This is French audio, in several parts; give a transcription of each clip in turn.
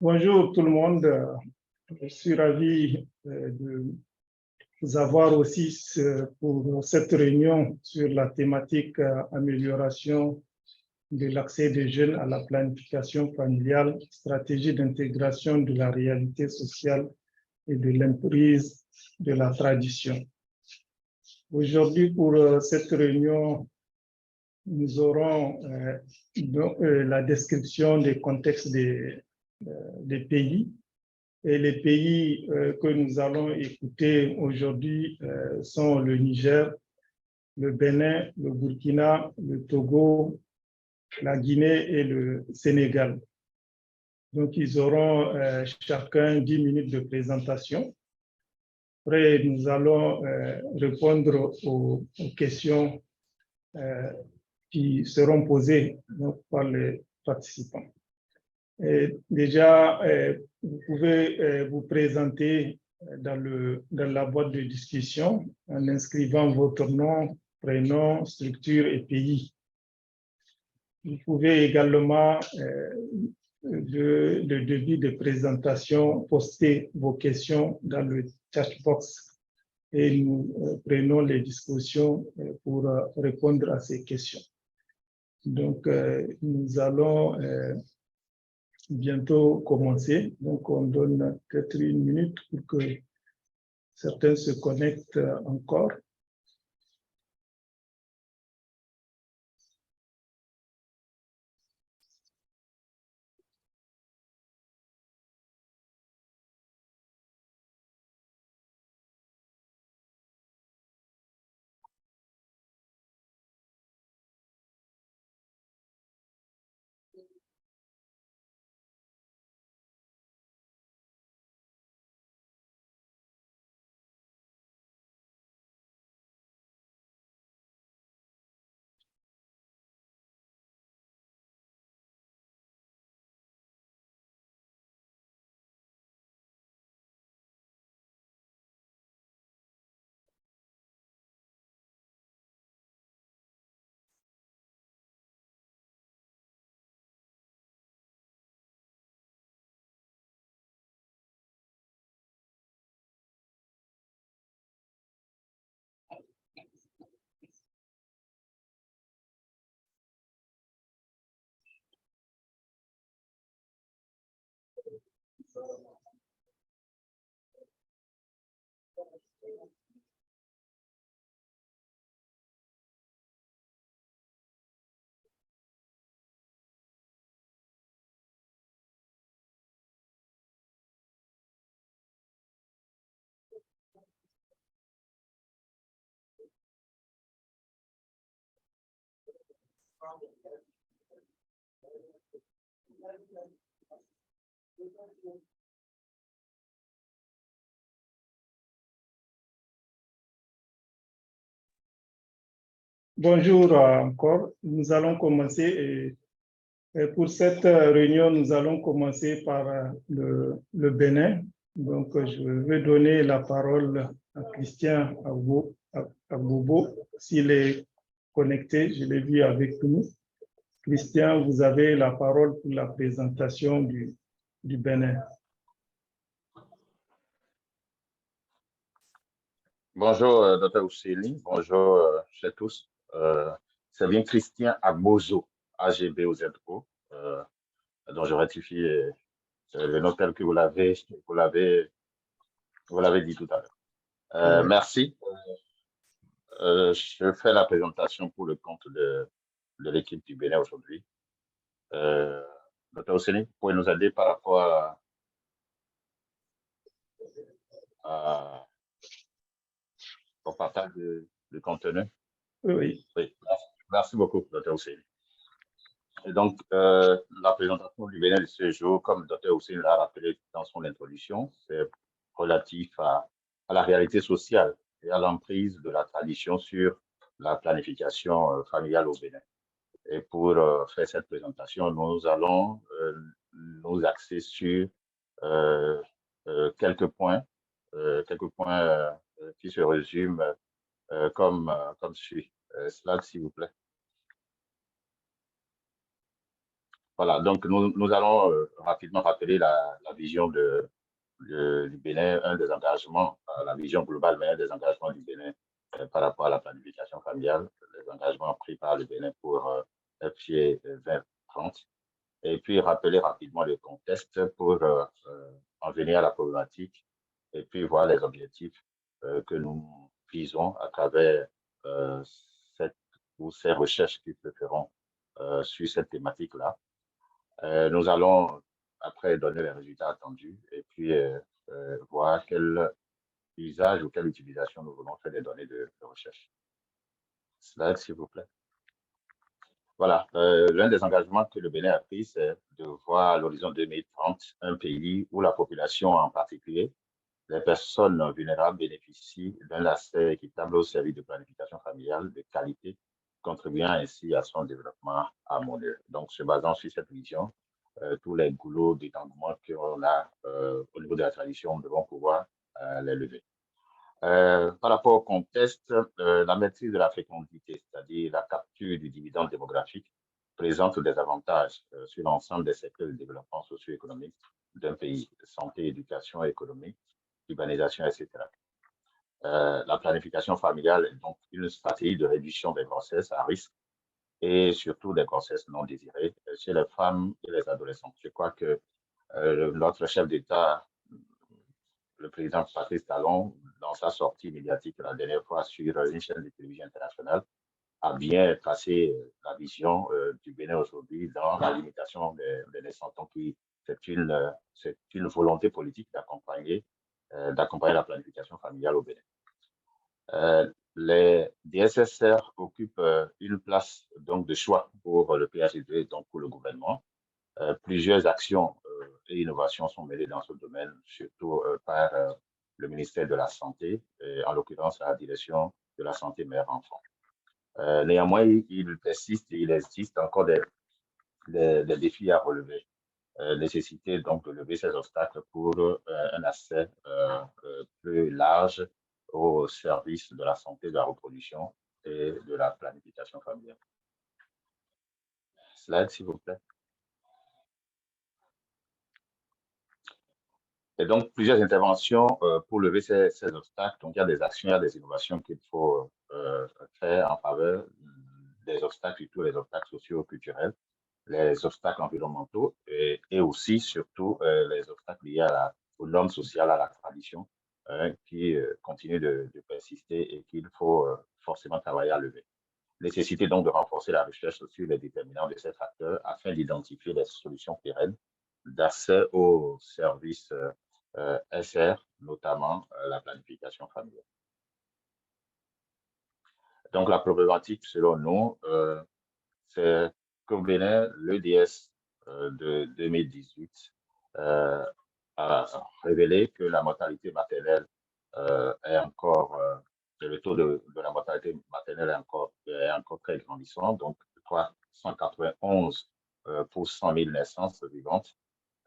Bonjour tout le monde. Je suis ravi de vous avoir aussi pour cette réunion sur la thématique amélioration de l'accès des jeunes à la planification familiale, stratégie d'intégration de la réalité sociale et de l'emprise de la tradition. Aujourd'hui, pour cette réunion, nous aurons la description des contextes des pays. Et les pays que nous allons écouter aujourd'hui sont le Niger, le Bénin, le Burkina, le Togo, la Guinée et le Sénégal. Donc, ils auront chacun 10 minutes de présentation. Après, nous allons répondre aux questions qui seront posées par les participants. Et déjà, vous pouvez vous présenter dans la boîte de discussion en inscrivant votre nom, prénom, structure et pays. Vous pouvez également, de début de présentation, poster vos questions dans le chat box et nous prenons les discussions pour répondre à ces questions. Donc, nous allons bientôt commencer. Donc, on donne peut-être 1 minute pour que certains se connectent encore. Bonjour encore. Nous allons commencer. Et pour cette réunion, nous allons commencer par le Bénin. Donc, je vais donner la parole à Christian Agbobo, s'il est connecté. Je l'ai vu avec nous. Christian, vous avez la parole pour la présentation du Bénin. Bonjour, Dr. Ousseini. Bonjour, chers tous. C'est bien Christian Agbozo, A-G-B-O-Z-O, dont je rectifie le nom tel que vous l'avez dit tout à l'heure. Merci. Je fais la présentation pour le compte de l'équipe du Bénin aujourd'hui. Dr. Ousseini, vous pouvez nous aider par rapport au partage de contenu? Oui. Merci beaucoup, Dr. Ousseini. Et donc, la présentation du Bénin de ce jour, comme le Dr. Ousseini l'a rappelé dans son introduction, c'est relatif à la réalité sociale et à l'emprise de la tradition sur la planification familiale au Bénin. Et pour faire cette présentation, nous allons nous axer sur quelques points qui se résument comme suit. Slide, s'il vous plaît. Voilà, donc nous allons rapidement rappeler la vision du Bénin, un des engagements, la vision globale, mais un des engagements du Bénin par rapport à la planification familiale, les engagements pris par le Bénin pour FIE 2030, et puis rappeler rapidement le contexte pour en venir à la problématique et puis voir les objectifs que nous visons à travers euh, cette, ou ces recherches qui se feront sur cette thématique-là. Nous allons après donner les résultats attendus et puis voir quel usage ou quelle utilisation nous voulons faire des données de recherche. Slide, s'il vous plaît. Voilà, l'un des engagements que le Bénin a pris, c'est de voir à l'horizon 2030 un pays où la population en particulier, les personnes vulnérables bénéficient d'un accès équitable aux services de planification familiale de qualité, contribuant ainsi à son développement harmonieux. Donc, se basant sur cette vision, tous les goulots d'étendement qu'on a au niveau de la tradition, nous devons pouvoir les lever. Par rapport au contexte, la maîtrise de la fécondité, c'est-à-dire la capture du dividende démographique, présente des avantages sur l'ensemble des secteurs de développement socio-économique d'un pays, santé, éducation, économie, urbanisation, etc. La planification familiale est donc une stratégie de réduction des grossesses à risque et surtout des grossesses non désirées chez les femmes et les adolescents. Je crois que notre chef d'État, le président Patrice Talon, dans sa sortie médiatique la dernière fois sur une chaîne de télévision internationale, a bien tracé la vision du Bénin aujourd'hui dans la limitation des naissances. Donc, oui, c'est une volonté politique d'accompagner la planification familiale au Bénin. Les DSSR occupent une place donc de choix pour le PHID, donc pour le gouvernement. Plusieurs actions et innovations sont menées dans ce domaine, surtout par le ministère de la Santé, et en l'occurrence la direction de la santé mère-enfant. Néanmoins, il persiste et il existe encore des défis à relever. Nécessité donc de lever ces obstacles pour un accès plus large aux services de la santé, de la reproduction et de la planification familiale. Slide, s'il vous plaît. Et donc, plusieurs interventions pour lever ces obstacles. Donc, il y a des actions, il y a des innovations qu'il faut faire en faveur des obstacles, surtout les obstacles socio-culturels, les obstacles environnementaux et aussi, surtout, les obstacles liés aux normes sociales, à la tradition, qui continuent de persister et qu'il faut forcément travailler à lever. Nécessité donc de renforcer la recherche sur les déterminants de ces facteurs afin d'identifier les solutions pérennes d'accès aux services SR, notamment la planification familiale. Donc, la problématique, selon nous, c'est qu'au Bénin, l'EDS de 2018 a révélé que la mortalité maternelle est encore, le taux de la mortalité maternelle est encore très grandissant, donc 391 pour 100 000 naissances vivantes.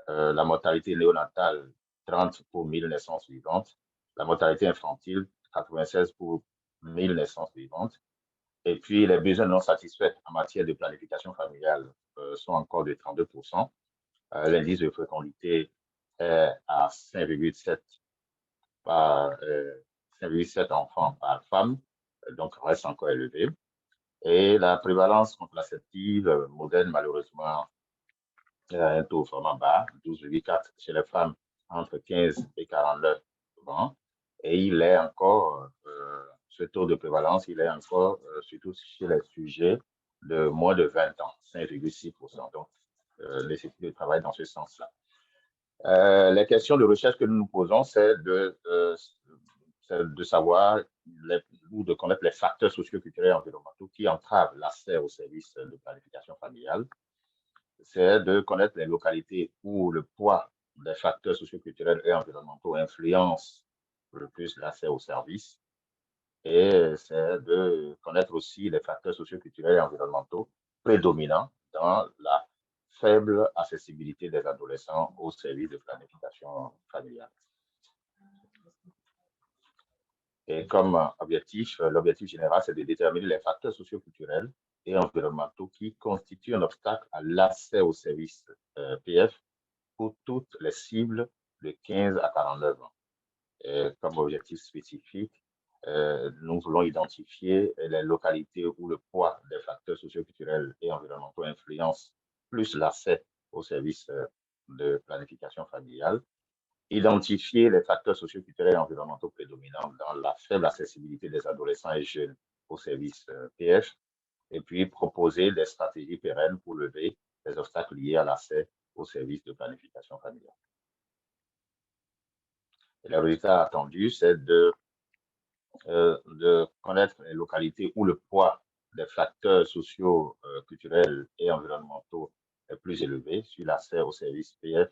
La mortalité néonatale, 30 pour 1000 naissances vivantes. La mortalité infantile, 96 pour 1000 naissances vivantes. Et puis, les besoins non satisfaits en matière de planification familiale sont encore de 32%. L'indice de fécondité est à 5,7 enfants par femme, donc reste encore élevé. Et la prévalence contraceptive moderne, malheureusement, un taux vraiment bas, 12,4 chez les femmes entre 15 et 49 ans. Et il est encore, ce taux de prévalence, il est encore surtout chez les sujets de moins de 20 ans, 5,6%. Donc, nécessité de travail dans ce sens-là. Les questions de recherche que nous nous posons, c'est de savoir ou de connaître les facteurs socio-culturels et environnementaux qui entravent l'accès aux services de planification familiale. C'est de connaître les localités où le poids des facteurs socio-culturels et environnementaux influence le plus l'accès aux services. Et c'est de connaître aussi les facteurs socio-culturels et environnementaux prédominants dans la faible accessibilité des adolescents aux services de planification familiale. Et comme objectif, l'objectif général, c'est de déterminer les facteurs socio-culturels et environnementaux qui constituent un obstacle à l'accès aux services PF pour toutes les cibles de 15 à 49 ans. Comme objectif spécifique, nous voulons identifier les localités où le poids des facteurs socioculturels et environnementaux influence plus l'accès aux services de planification familiale, identifier les facteurs socioculturels et environnementaux prédominants dans la faible accessibilité des adolescents et jeunes aux services PF, et puis proposer des stratégies pérennes pour lever les obstacles liés à l'accès aux services de planification familiale. Et le résultat attendu, c'est de connaître les localités où le poids des facteurs sociaux, culturels et environnementaux est plus élevé sur l'accès aux services PF.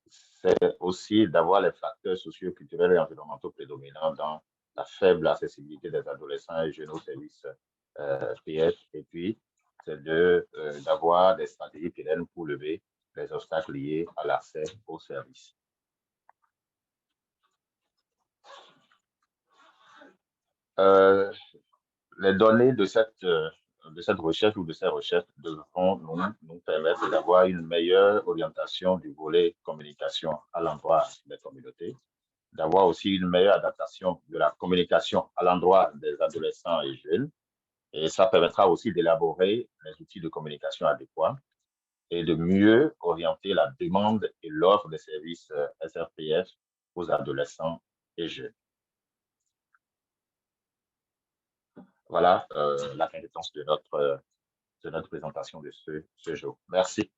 C'est aussi d'avoir les facteurs sociaux, culturels et environnementaux prédominants dans la faible accessibilité des adolescents et jeunes aux services PF. Et puis, c'est d'avoir des stratégies pérennes pour lever les obstacles liés à l'accès aux services. Les données de cette recherche ou de ces recherches devront nous permettre d'avoir une meilleure orientation du volet communication à l'endroit des communautés, d'avoir aussi une meilleure adaptation de la communication à l'endroit des adolescents et jeunes. Et ça permettra aussi d'élaborer les outils de communication adéquats et de mieux orienter la demande et l'offre des services SRPF aux adolescents et jeunes. Voilà la compétence de notre présentation de ce jour. Merci.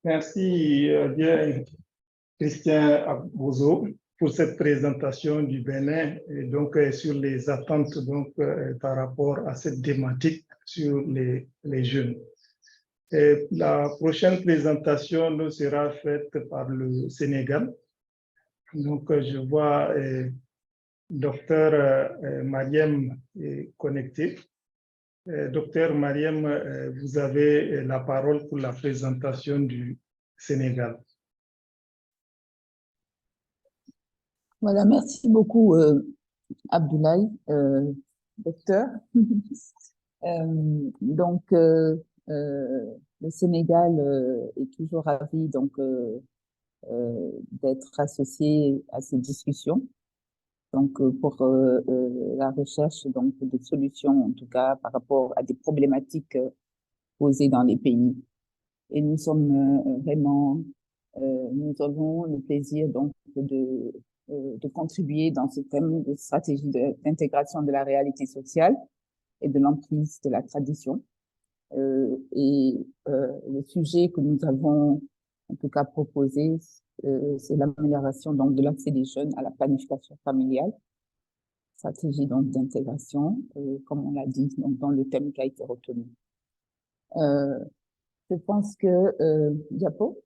Merci bien, Christian Abozo, pour cette présentation du Bénin et donc sur les attentes donc, par rapport à cette thématique sur les jeunes. Et la prochaine présentation nous sera faite par le Sénégal. Donc, je vois docteur Mariem est connecté. Docteur Mariem, vous avez la parole pour la présentation du Sénégal. Voilà, merci beaucoup Abdoulaye, docteur. Donc, le Sénégal est toujours ravi donc d'être associé à ces discussions. Donc, pour la recherche donc de solutions, en tout cas par rapport à des problématiques posées dans les pays. Et nous sommes vraiment, nous avons le plaisir donc de contribuer dans ce thème de stratégie d'intégration de la réalité sociale et de l'emprise de la tradition. Le sujet que nous avons en tout cas proposé, c'est l'amélioration donc de l'accès des jeunes à la planification familiale, stratégie donc d'intégration, comme on l'a dit donc dans le thème qui a été retenu. Je pense que diapo.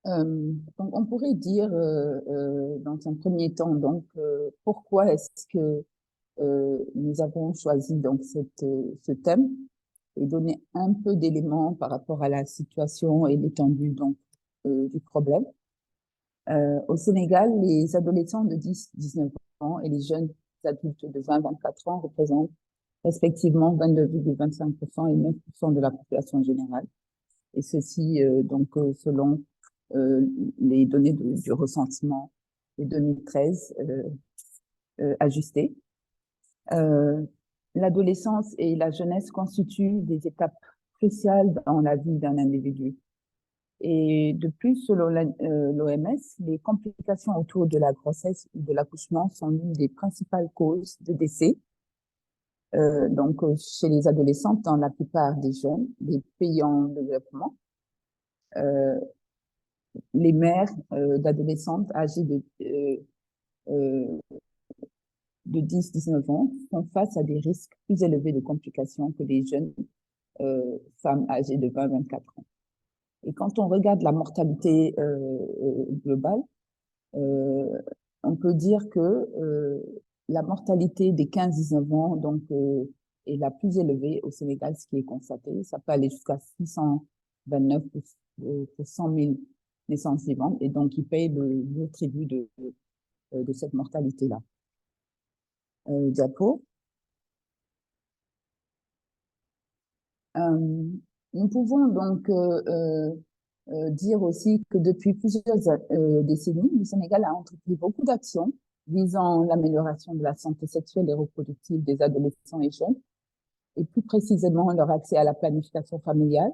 Donc on pourrait dire dans un premier temps donc pourquoi est-ce que nous avons choisi donc ce thème et donner un peu d'éléments par rapport à la situation et l'étendue donc du problème. Au Sénégal, les adolescents de 10-19 ans et les jeunes adultes de 20-24 ans représentent respectivement 22,25% et 9% de la population générale. Et ceci donc selon les données du recensement de 2013 ajustées. L'adolescence et la jeunesse constituent des étapes cruciales dans la vie d'un individu. Et de plus, selon l'OMS, les complications autour de la grossesse ou de l'accouchement sont l'une des principales causes de décès. Donc, chez les adolescents, dans la plupart des jeunes, des pays en développement, les mères d'adolescentes âgées de 10-19 ans font face à des risques plus élevés de complications que les jeunes femmes âgées de 20-24 ans. Et quand on regarde la mortalité globale, on peut dire que la mortalité des 15-19 ans donc, est la plus élevée au Sénégal, ce qui est constaté. Ça peut aller jusqu'à 629 pour 100 000 naissances vivantes, et donc ils payent le tribut de cette mortalité-là. Diapo. Nous pouvons donc dire aussi que depuis plusieurs décennies, le Sénégal a entrepris beaucoup d'actions visant l'amélioration de la santé sexuelle et reproductive des adolescents et jeunes, et plus précisément leur accès à la planification familiale.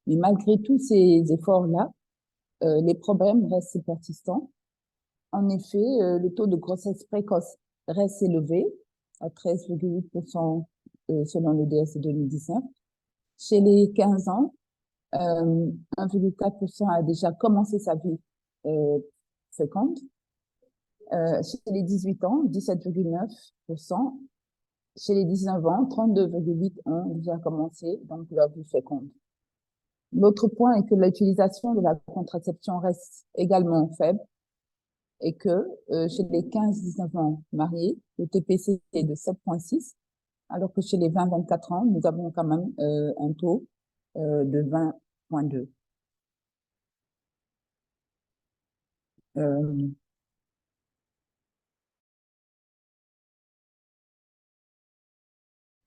Mais malgré tous ces efforts-là, les problèmes restent persistants. En effet, le taux de grossesse précoce reste élevé, à 13,8% selon le DSE 2019. Chez les 15 ans, 1,4% a déjà commencé sa vie féconde. Chez les 18 ans, 17,9%. Chez les 19 ans, 32,8% ont déjà commencé donc leur vie féconde. L'autre point est que l'utilisation de la contraception reste également faible et que chez les 15-19 ans mariés, le TPC est de 7,6, alors que chez les 20-24 ans, nous avons quand même un taux de 20,2.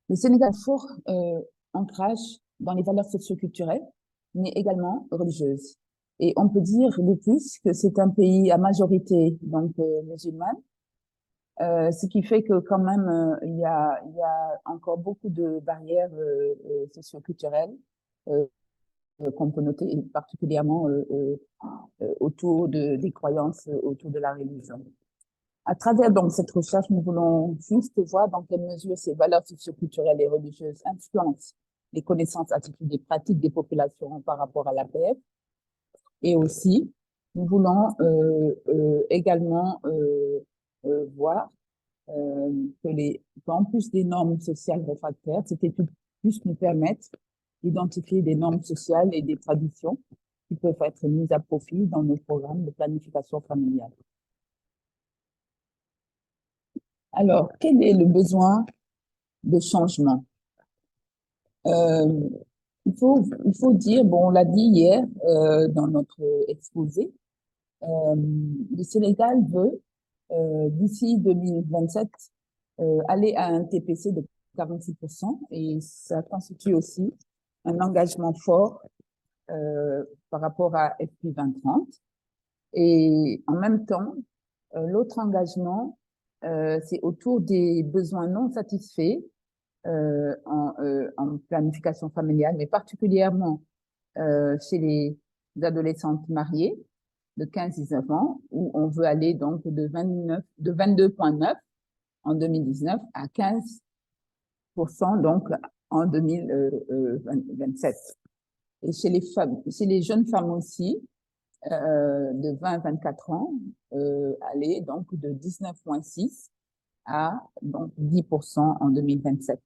Le Sénégal a fort ancrage dans les valeurs socioculturelles, mais également religieuses. Et on peut dire de plus que c'est un pays à majorité donc musulmane, ce qui fait que quand même il y a encore beaucoup de barrières socioculturelles qu'on peut noter, et particulièrement autour des croyances autour de la religion. À travers donc cette recherche, nous voulons juste voir dans quelle mesure ces valeurs socioculturelles et religieuses influencent les connaissances, attitudes et pratiques des populations par rapport à l'APF. Et aussi, nous voulons également voir qu'en plus des normes sociales réfractaires, cette étude puisse nous permettre d'identifier des normes sociales et des traditions qui peuvent être mises à profit dans nos programmes de planification familiale. Alors, quel est le besoin de changement? Il faut dire, bon, on l'a dit hier dans notre exposé, le Sénégal veut, d'ici 2027, aller à un TPC de 46%, et ça constitue aussi un engagement fort par rapport à FP 2030. Et en même temps, l'autre engagement, c'est autour des besoins non satisfaits en planification familiale, mais particulièrement chez les adolescentes mariées de 15-19 ans, où on veut aller donc de 22,9 en 2019 à 15% donc en 2027. Et chez les jeunes femmes aussi, de 20-24 ans, aller donc de 19,6 à donc 10% en 2027.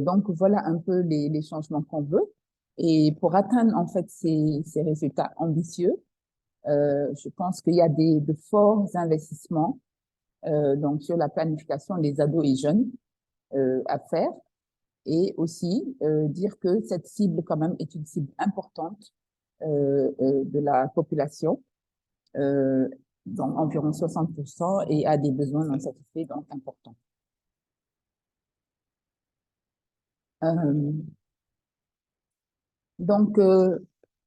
Donc voilà un peu les changements qu'on veut. Et pour atteindre en fait ces résultats ambitieux, je pense qu'il y a de forts investissements donc sur la planification des ados et jeunes à faire, et aussi dire que cette cible quand même est une cible importante de la population, donc environ 60%, et a des besoins non satisfaits donc importants. Donc,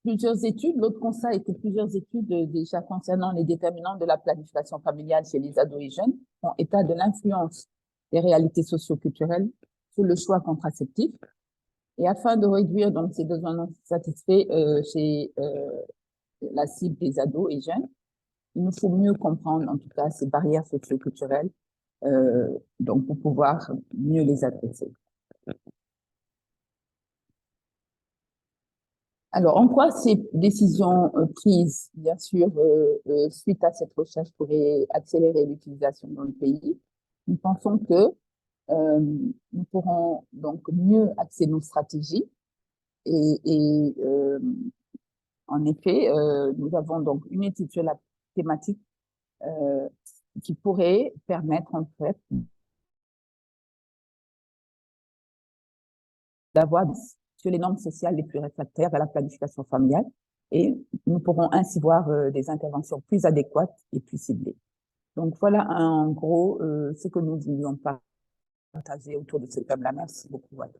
plusieurs études, l'autre constat est que plusieurs études déjà concernant les déterminants de la planification familiale chez les ados et jeunes font état de l'influence des réalités socio-culturelles sur le choix contraceptif. Et afin de réduire donc ces besoins non satisfaits chez la cible des ados et jeunes, il nous faut mieux comprendre en tout cas ces barrières socio-culturelles donc pour pouvoir mieux les adresser. Alors, en quoi ces décisions prises, bien sûr, suite à cette recherche pourraient accélérer l'utilisation dans le pays? Nous pensons que nous pourrons donc mieux axer nos stratégies et en effet, nous avons donc une étude sur la thématique qui pourrait permettre en fait d'avoir sur les normes sociales les plus réfractaires à la planification familiale, et nous pourrons ainsi voir des interventions plus adéquates et plus ciblées. Donc voilà en gros ce que nous voulions partager autour de ce thème-là. Merci beaucoup à tous.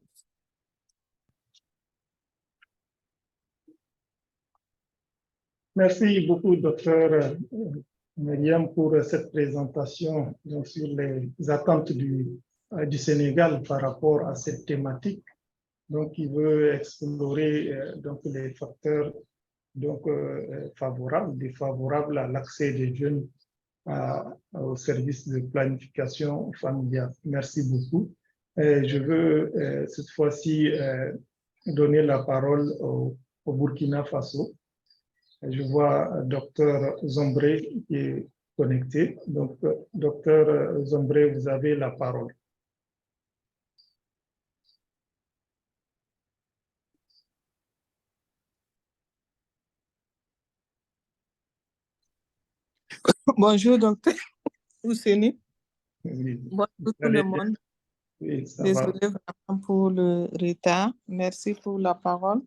Merci beaucoup, docteur Myriam, pour cette présentation donc, sur les attentes du Sénégal par rapport à cette thématique. Donc, il veut explorer donc, les facteurs donc, favorables, défavorables à l'accès des jeunes au service de planification familiale. Merci beaucoup. Je veux cette fois-ci donner la parole au Burkina Faso. Je vois docteur Zombré qui est connecté. Donc, docteur Zombré, vous avez la parole. Bonjour, docteur Ousseni. Oui. Bonjour tout le monde. Oui, ça Désolée vraiment pour le retard. Merci pour la parole.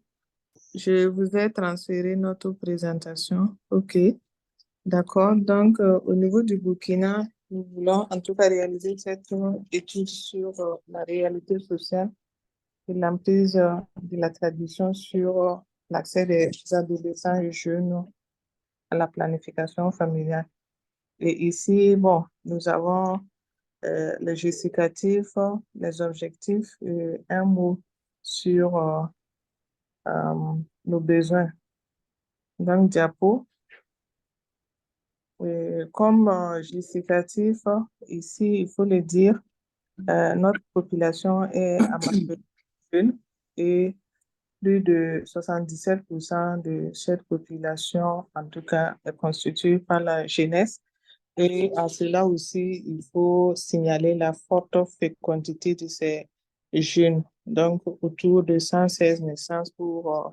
Je vous ai transféré notre présentation. OK. D'accord. Donc, au niveau du Burkina, nous voulons en tout cas réaliser cette étude sur la réalité sociale et l'emprise de la tradition sur l'accès des adolescents et jeunes à la planification familiale. Et ici, bon, nous avons le justificatif, les objectifs et un mot sur nos besoins. Donc, diapo. Comme justificatif, ici, il faut le dire, notre population est à majorité jeune et plus de 77% de cette population, en tout cas, est constituée par la jeunesse. Et à cela aussi, il faut signaler la forte fécondité de ces jeunes. Donc, autour de 116 naissances pour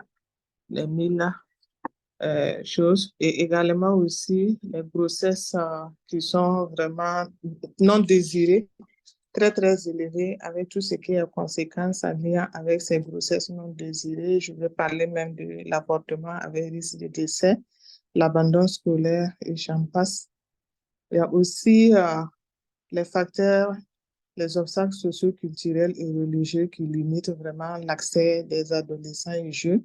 les 1000 choses. Et également aussi les grossesses qui sont vraiment non désirées, très, très élevées, avec tout ce qui est conséquences en lien avec ces grossesses non désirées. Je vais parler même de l'avortement avec risque de décès, l'abandon scolaire et j'en passe. Il y a aussi les facteurs, les obstacles sociaux, culturels et religieux qui limitent vraiment l'accès des adolescents et jeunes.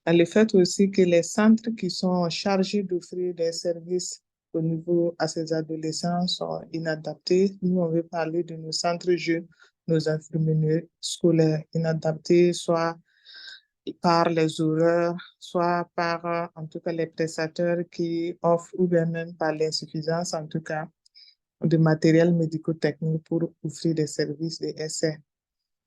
Le fait aussi que les centres qui sont chargés d'offrir des services au niveau à ces adolescents sont inadaptés. Nous, on veut parler de nos centres jeunes, nos infirmiers scolaires inadaptés, soit par les horaires, soit par, en tout cas, les prestataires qui offrent, ou bien même par l'insuffisance, en tout cas, de matériel médico-technique pour offrir des services de SR.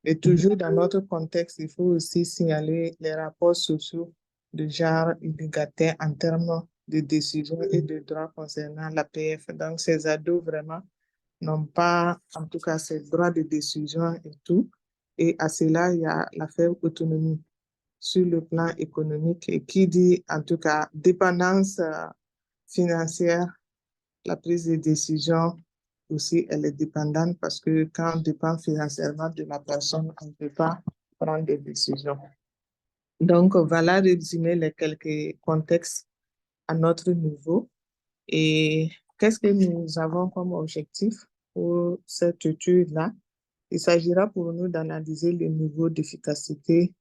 Et toujours dans notre contexte, il faut aussi signaler les rapports sociaux de genre égalitaire en termes de décision et de droits concernant l'APF. Donc, ces ados vraiment n'ont pas, en tout cas, ces droits de décision et tout. Et à cela, il y a la faible autonomie sur le plan économique et qui dit, en tout cas, dépendance financière, la prise de décision aussi, elle est dépendante parce que quand on dépend financièrement de la personne, on ne peut pas prendre des décisions. Donc, voilà résumer les quelques contextes à notre niveau. Et qu'est-ce que nous avons comme objectif pour cette étude-là? Il s'agira pour nous d'analyser le niveau d'efficacité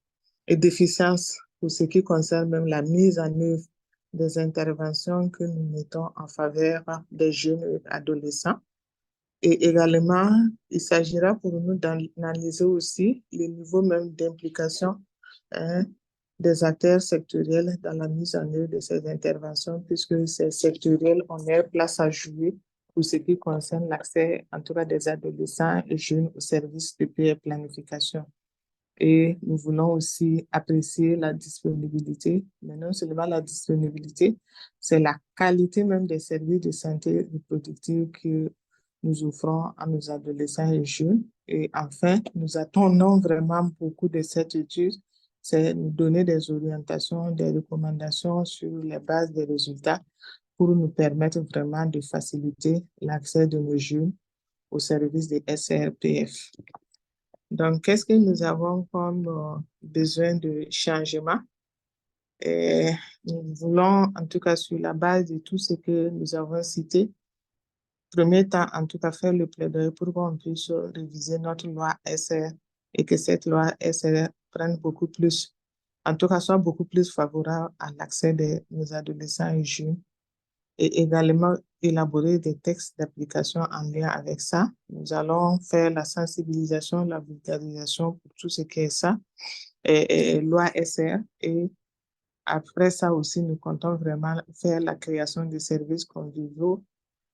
et d'efficience pour ce qui concerne même la mise en œuvre des interventions que nous mettons en faveur des jeunes et adolescents. Et également, il s'agira pour nous d'analyser aussi le niveau même d'implication des acteurs sectoriels dans la mise en œuvre de ces interventions, puisque ces sectoriels ont leur place à jouer pour ce qui concerne l'accès, en tout cas des adolescents et jeunes au service de paix et planification. Et nous voulons aussi apprécier la disponibilité, mais non seulement la disponibilité, c'est la qualité même des services de santé reproductive que nous offrons à nos adolescents et jeunes. Et enfin, nous attendons vraiment beaucoup de cette étude, c'est nous donner des orientations, des recommandations sur les bases des résultats pour nous permettre vraiment de faciliter l'accès de nos jeunes au service des SRPF. Donc, qu'est-ce que nous avons comme besoin de changement? Et nous voulons, en tout cas sur la base de tout ce que nous avons cité, premier temps, en tout cas, faire le plaidoyer pour qu'on puisse réviser notre loi SR et que cette loi SR prenne beaucoup plus, en tout cas, soit beaucoup plus favorable à l'accès de nos adolescents et jeunes, et également élaborer des textes d'application en lien avec ça. Nous allons faire la sensibilisation, la vulgarisation pour tout ce qui est ça, et loi SR. Et après ça aussi, nous comptons vraiment faire la création de services conviviaux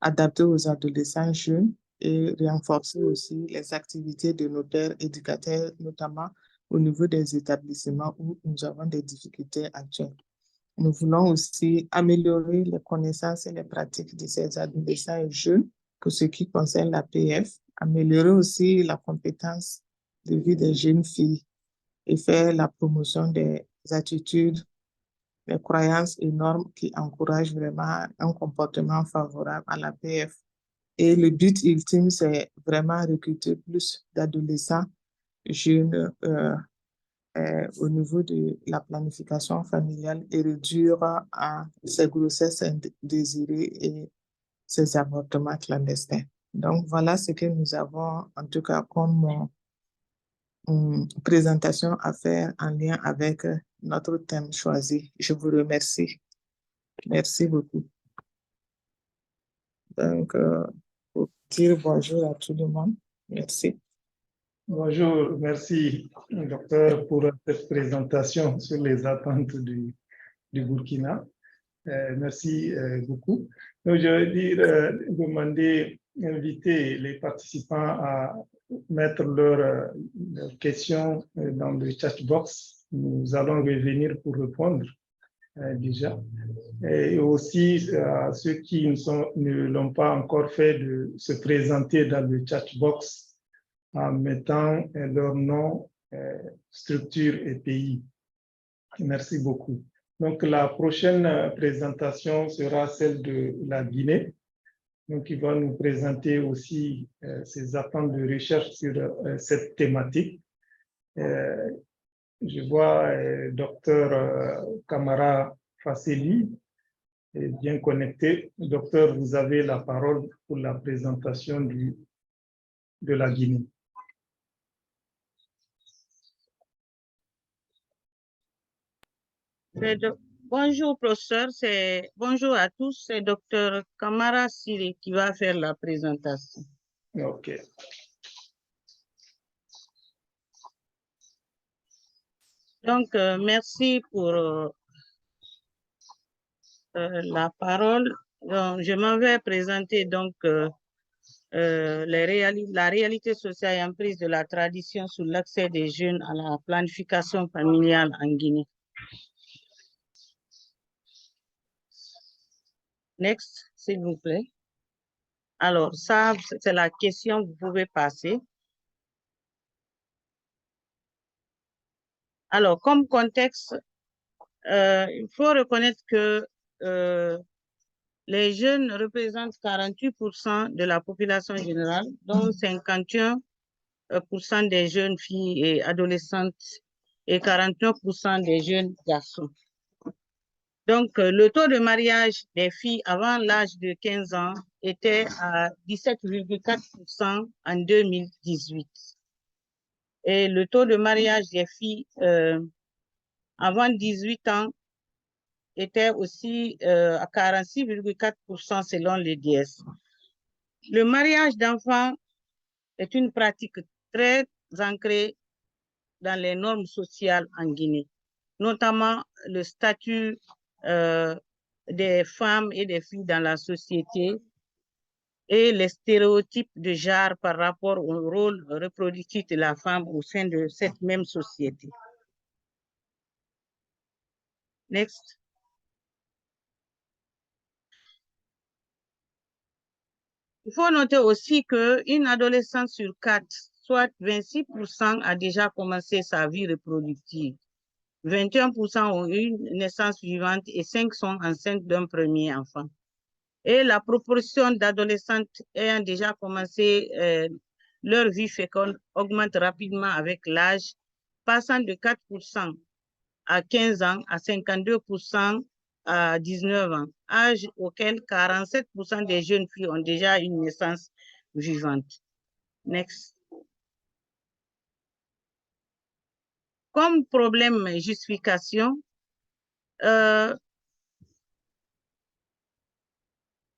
adaptés aux adolescents jeunes et renforcer aussi les activités de nos pères éducateurs, notamment au niveau des établissements où nous avons des difficultés actuelles. Nous voulons aussi améliorer les connaissances et les pratiques de ces adolescents et jeunes pour ce qui concerne l'APF, améliorer aussi la compétence de vie des jeunes filles et faire la promotion des attitudes, des croyances et normes qui encouragent vraiment un comportement favorable à l'APF. Et le but ultime, c'est vraiment recruter plus d'adolescents jeunes au niveau de la planification familiale et réduire ces grossesses indésirées et ces avortements clandestins. Donc, voilà ce que nous avons, en tout cas, comme présentation à faire en lien avec notre thème choisi. Je vous remercie. Merci beaucoup. Donc, pour dire bonjour à tout le monde. Merci. Bonjour, merci, docteur, pour cette présentation sur les attentes du Burkina. Merci beaucoup. Donc, je veux dire, inviter les participants à mettre leurs questions dans le chat box. Nous allons revenir pour répondre déjà. Et aussi à ceux qui ne l'ont pas encore fait de se présenter dans le chat box en mettant leur nom, structure et pays. Merci beaucoup. Donc, la prochaine présentation sera celle de la Guinée. Donc, il va nous présenter aussi ses attentes de recherche sur cette thématique. Je vois docteur Camara Fasseli est bien connecté. Docteur, vous avez la parole pour la présentation de la Guinée. Bonjour professeur, bonjour à tous, c'est docteur Kamara Siri qui va faire la présentation. OK. Donc, merci pour la parole. Donc, je m'en vais présenter donc la réalité sociale et emprise de la tradition sur l'accès des jeunes à la planification familiale en Guinée. Next, s'il vous plaît. Alors, ça, c'est la question, vous pouvez passer. Alors, comme contexte, il faut reconnaître que les jeunes représentent 48% de la population générale, dont 51% des jeunes filles et adolescentes et 49% des jeunes garçons. Donc, le taux de mariage des filles avant l'âge de 15 ans était à 17,4% en 2018. Et le taux de mariage des filles avant 18 ans était aussi à 46,4% selon l'EDS. Le mariage d'enfants est une pratique très ancrée dans les normes sociales en Guinée, notamment le statut des femmes et des filles dans la société et les stéréotypes de genre par rapport au rôle reproductif de la femme au sein de cette même société. Next. Il faut noter aussi qu'une adolescente sur 4, soit 26%, a déjà commencé sa vie reproductive. 21% ont eu une naissance vivante et 5 sont enceintes d'un premier enfant. Et la proportion d'adolescentes ayant déjà commencé leur vie féconde augmente rapidement avec l'âge, passant de 4% à 15 ans, à 52% à 19 ans, âge auquel 47% des jeunes filles ont déjà une naissance vivante. Next. Comme problème justification,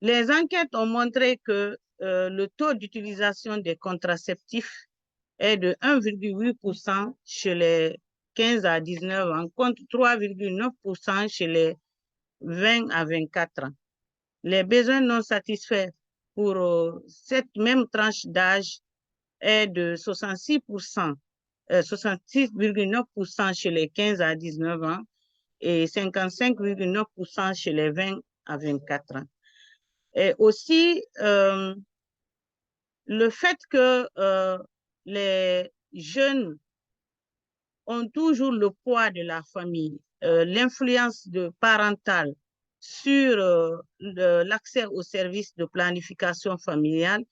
les enquêtes ont montré que le taux d'utilisation des contraceptifs est de 1,8% chez les 15 à 19 ans, contre 3,9% chez les 20 à 24 ans. Les besoins non satisfaits pour cette même tranche d'âge est de 66%, 66,9% chez les 15 à 19 ans et 55,9% chez les 20 à 24 ans. Et aussi, le fait que les jeunes ont toujours le poids de la famille, l'influence parentale sur l'accès aux services de planification familiale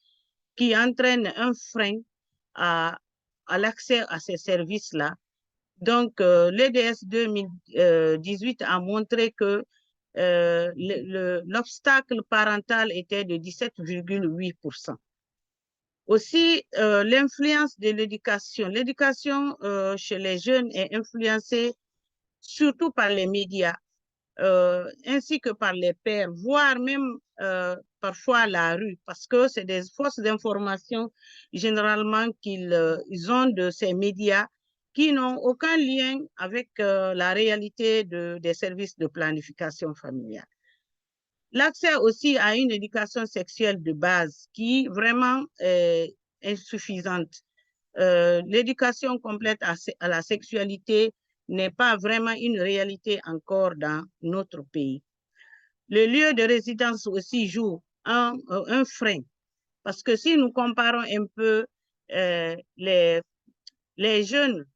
qui entraîne un frein à l'accès à ces services-là. Donc, l'EDS 2018 a montré que l'obstacle parental était de 17,8%. Aussi, l'influence de l'éducation. L'éducation chez les jeunes est influencée surtout par les médias, ainsi que par les pères, voire même parfois la rue, parce que c'est des fausses informations généralement qu'ils ont de ces médias qui n'ont aucun lien avec la réalité des services de planification familiale. L'accès aussi à une éducation sexuelle de base qui vraiment est insuffisante. L'éducation complète à la sexualité n'est pas vraiment une réalité encore dans notre pays. Le lieu de résidence aussi joue un frein, parce que si nous comparons un peu les jeunes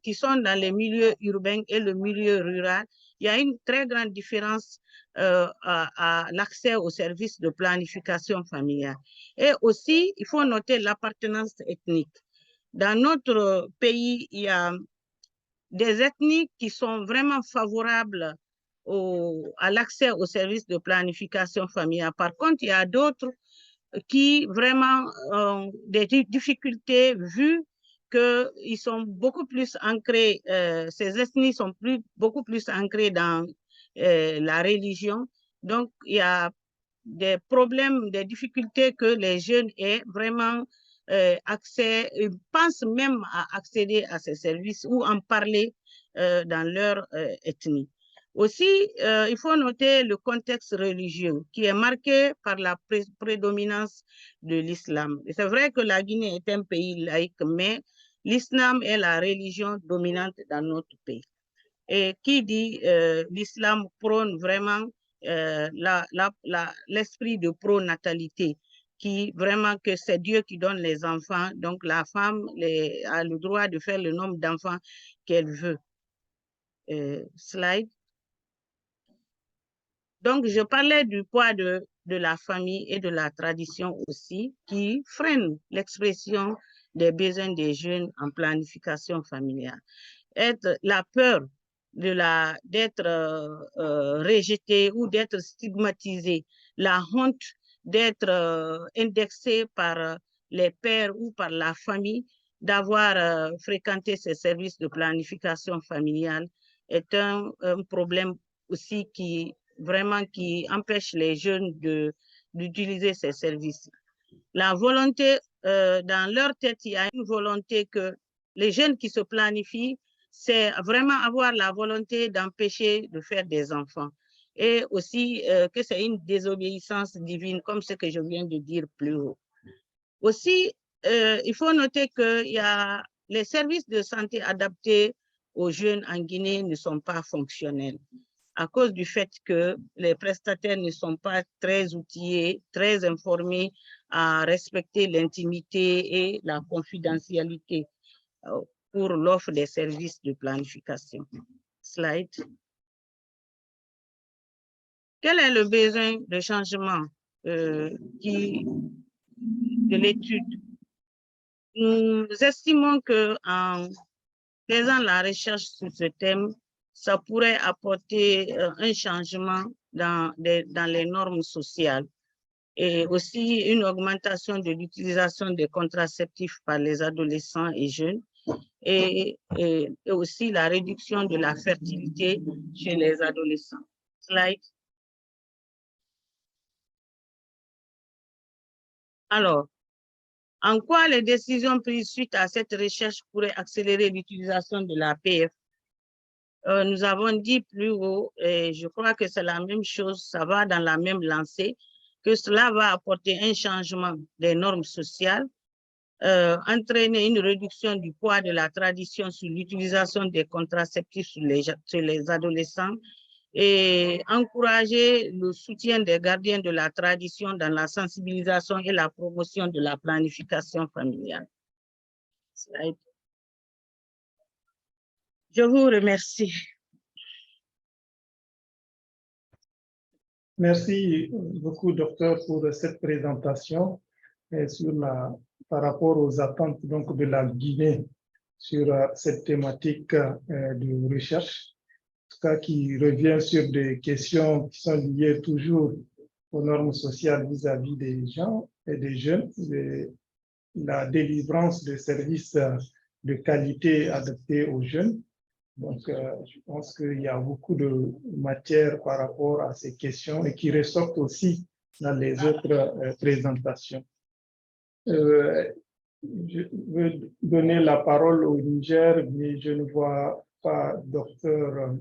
qui sont dans les milieux urbains et le milieu rural, il y a une très grande différence à l'accès aux services de planification familiale. Et aussi, il faut noter l'appartenance ethnique. Dans notre pays, il y a des ethnies qui sont vraiment favorables à l'accès aux services de planification familiale. Par contre, il y a d'autres qui vraiment ont des difficultés vu qu'ils sont beaucoup plus ancrés, ces ethnies sont beaucoup plus ancrées dans la religion. Donc, il y a des problèmes, des difficultés que les jeunes aient vraiment accès, ils pensent même à accéder à ces services ou en parler dans leur ethnie. Aussi, il faut noter le contexte religieux qui est marqué par la prédominance de l'islam. C'est vrai que la Guinée est un pays laïque, mais l'islam est la religion dominante dans notre pays. Et qui dit l'islam prône vraiment l'esprit de pronatalité, qui vraiment que c'est Dieu qui donne les enfants, donc la femme a le droit de faire le nombre d'enfants qu'elle veut. Slide. Donc, je parlais du poids de la famille et de la tradition aussi, qui freine l'expression des besoins des jeunes en planification familiale. La peur d'être rejeté ou d'être stigmatisé, la honte d'être indexé par les pères ou par la famille, d'avoir fréquenté ces services de planification familiale est un problème aussi qui empêche les jeunes d'utiliser ces services. La volonté, dans leur tête, il y a une volonté que les jeunes qui se planifient, c'est vraiment avoir la volonté d'empêcher de faire des enfants. Et aussi que c'est une désobéissance divine, comme ce que je viens de dire plus haut. Aussi, il faut noter que les services de santé adaptés aux jeunes en Guinée ne sont pas fonctionnels à cause du fait que les prestataires ne sont pas très outillés, très informés à respecter l'intimité et la confidentialité pour l'offre des services de planification. Slide. Quel est le besoin de changement de l'étude? Nous estimons qu'en faisant la recherche sur ce thème, ça pourrait apporter un changement dans les normes sociales et aussi une augmentation de l'utilisation des contraceptifs par les adolescents et jeunes et aussi la réduction de la fertilité chez les adolescents. Slide. Alors, en quoi les décisions prises suite à cette recherche pourraient accélérer l'utilisation de l'APF? Nous avons dit plus haut, et je crois que c'est la même chose, ça va dans la même lancée, que cela va apporter un changement des normes sociales, entraîner une réduction du poids de la tradition sur l'utilisation des contraceptifs sur les adolescents et encourager le soutien des gardiens de la tradition dans la sensibilisation et la promotion de la planification familiale. Je vous remercie. Merci beaucoup, docteur, pour cette présentation et par rapport aux attentes donc, de la Guinée sur cette thématique de recherche, en tout cas qui revient sur des questions qui sont liées toujours aux normes sociales vis-à-vis des gens et des jeunes, la délivrance de services de qualité adaptés aux jeunes. Donc, je pense qu'il y a beaucoup de matière par rapport à ces questions et qui ressortent aussi dans les autres présentations. Je veux donner la parole au Niger, mais je ne vois pas docteur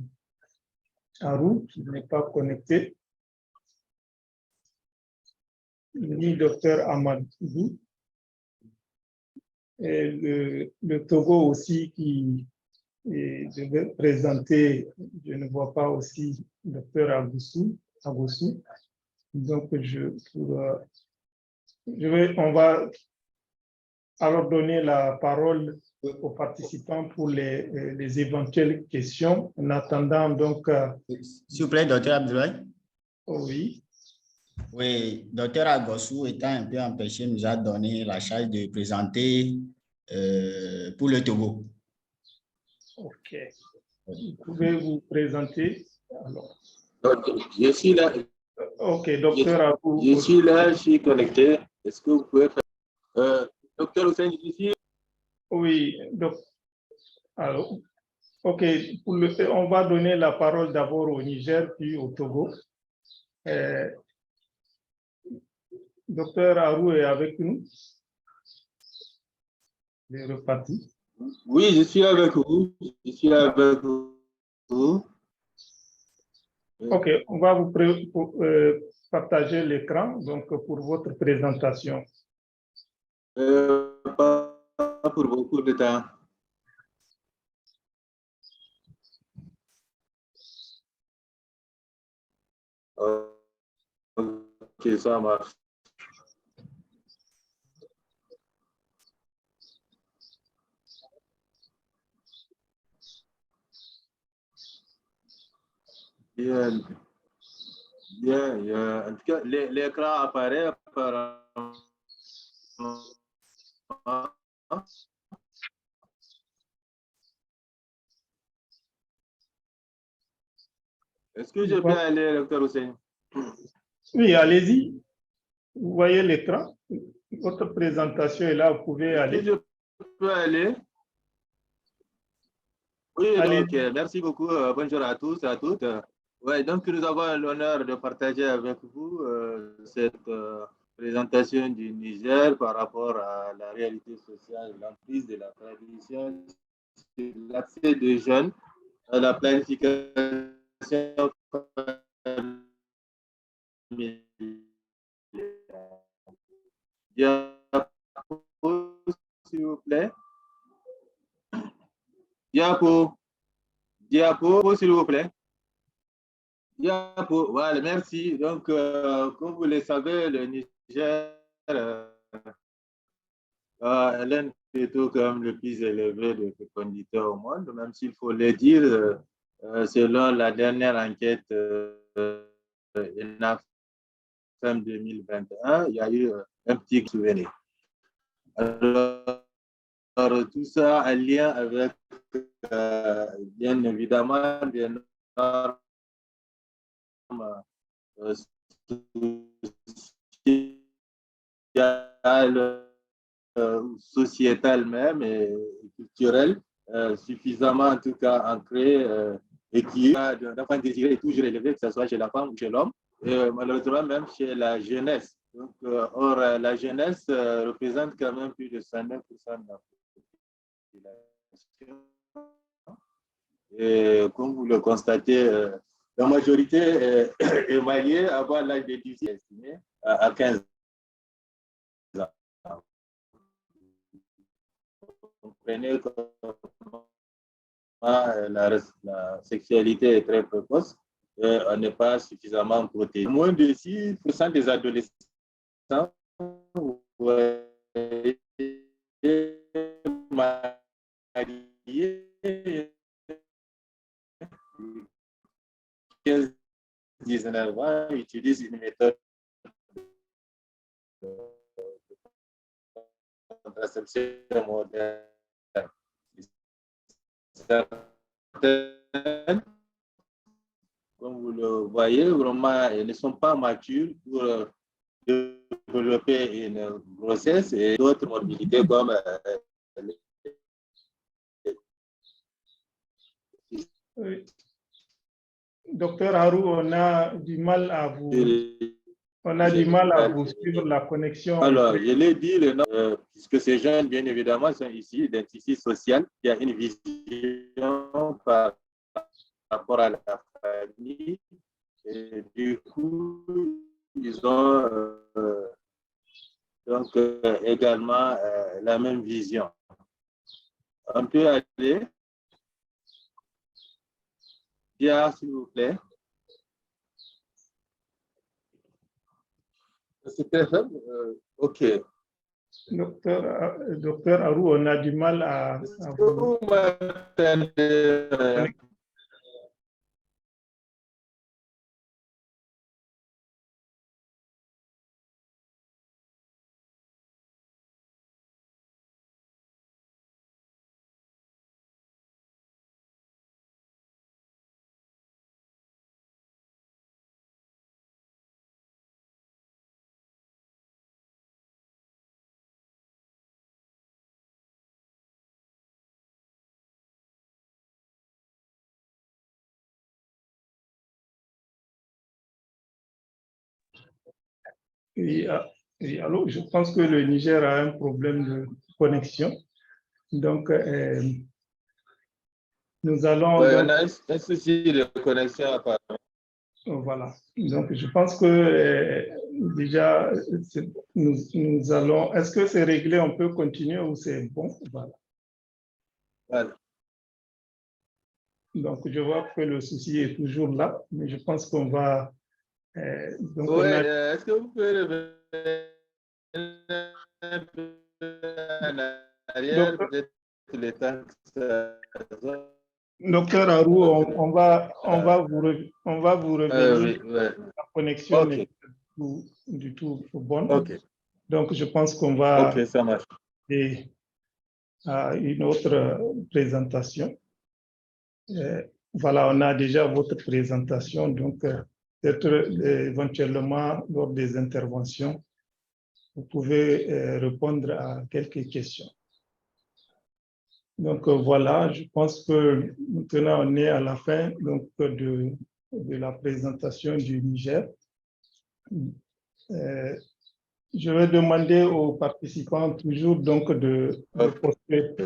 Arou, qui n'est pas connecté, ni docteur Amadou, et le Togo aussi qui devait présenter, je ne vois pas aussi docteur Agoussou. Donc, on va alors donner la parole aux participants pour les éventuelles questions. En attendant, donc... S'il vous plaît, docteur Abdoulaye. Oui. Oui, docteur Agoussou étant un peu empêché, nous a donné la charge de présenter pour le Togo. OK. Vous pouvez vous présenter alors. Je suis là. OK, docteur Abou. Je suis là, je suis connecté. Est-ce que vous pouvez faire... docteur Hussein, ici? Oui, donc, alors, OK, on va donner la parole d'abord au Niger, puis au Togo. Docteur Arou est avec nous. Il est reparti. Oui, je suis avec vous. Je suis avec vous. OK, on va vous partager l'écran donc pour votre présentation. Pas pour beaucoup de temps. OK, ça marche. Bien. Bien. En tout cas, l'écran apparaît apparemment. Est-ce que je peux aller, docteur Hussein? Oui, allez-y. Vous voyez l'écran. Votre présentation est là, vous pouvez aller. Je peux aller? Oui, donc, merci beaucoup. Bonjour à tous et à toutes. Ouais, donc, nous avons l'honneur de partager avec vous cette présentation du Niger par rapport à la réalité sociale, l'emprise de la tradition, l'accès des jeunes à la planification familiale. Diapo, s'il vous plaît. Diapo, s'il vous plaît. Diapo, voilà, merci. Donc, comme vous le savez, le Niger a l'un des taux comme le plus élevé de fécondité au monde, même s'il faut le dire, selon la dernière enquête ENAFEM 2021, il y a eu un petit souvenir. Alors, tout ça en lien avec bien évidemment, des normes sociales, sociétales même et culturelles, suffisamment en tout cas ancrées et qui, d'un point désiré, est toujours élevé, que ce soit chez la femme ou chez l'homme, et malheureusement même chez la jeunesse. Donc, or, la jeunesse représente quand même plus de 59% de la population. Et comme vous le constatez, la majorité est mariée avant l'âge de 18 ans, estimé à 15 ans. Vous comprenez comment la sexualité est très précoce et on n'est pas suffisamment protégé. Moins de 6% des adolescents mariés 15-19 ans utilisent une méthode de contraception moderne. Certaines, comme vous le voyez, vraiment, elles ne sont pas matures pour développer une grossesse et d'autres morbidités comme Oui. Docteur Harou, on a du mal à vous suivre la connexion. Alors, je l'ai dit, puisque ces jeunes, bien évidemment, sont ici d'un tissu social qui a une vision par rapport à la famille. Et du coup, ils ont donc également la même vision. On peut aller. Bien, s'il vous plaît. C'est très faible. OK. Docteur Harou, on a du mal à vous... Oui, alors, je pense que le Niger a un problème de connexion. Donc, nous allons... Oui, on a un souci de connexion apparemment. Voilà. Donc, je pense que déjà, nous allons... Est-ce que c'est réglé? On peut continuer ou c'est bon? Voilà. Voilà. Donc, je vois que le souci est toujours là, mais je pense qu'on va... donc Oui, est-ce que vous pouvez revenir un peu en arrière, peut-être les temps que ça... Docteur Harou, on va vous revenir. Oui. La connexion n'est pas du tout bonne. Okay. Donc, je pense qu'on va ça marche. aller à une autre présentation. Voilà, on a déjà votre présentation. Donc, peut-être éventuellement, lors des interventions, vous pouvez répondre à quelques questions. Donc, voilà, je pense que maintenant, on est à la fin donc, de la présentation du Niger. Je vais demander aux participants toujours donc de poster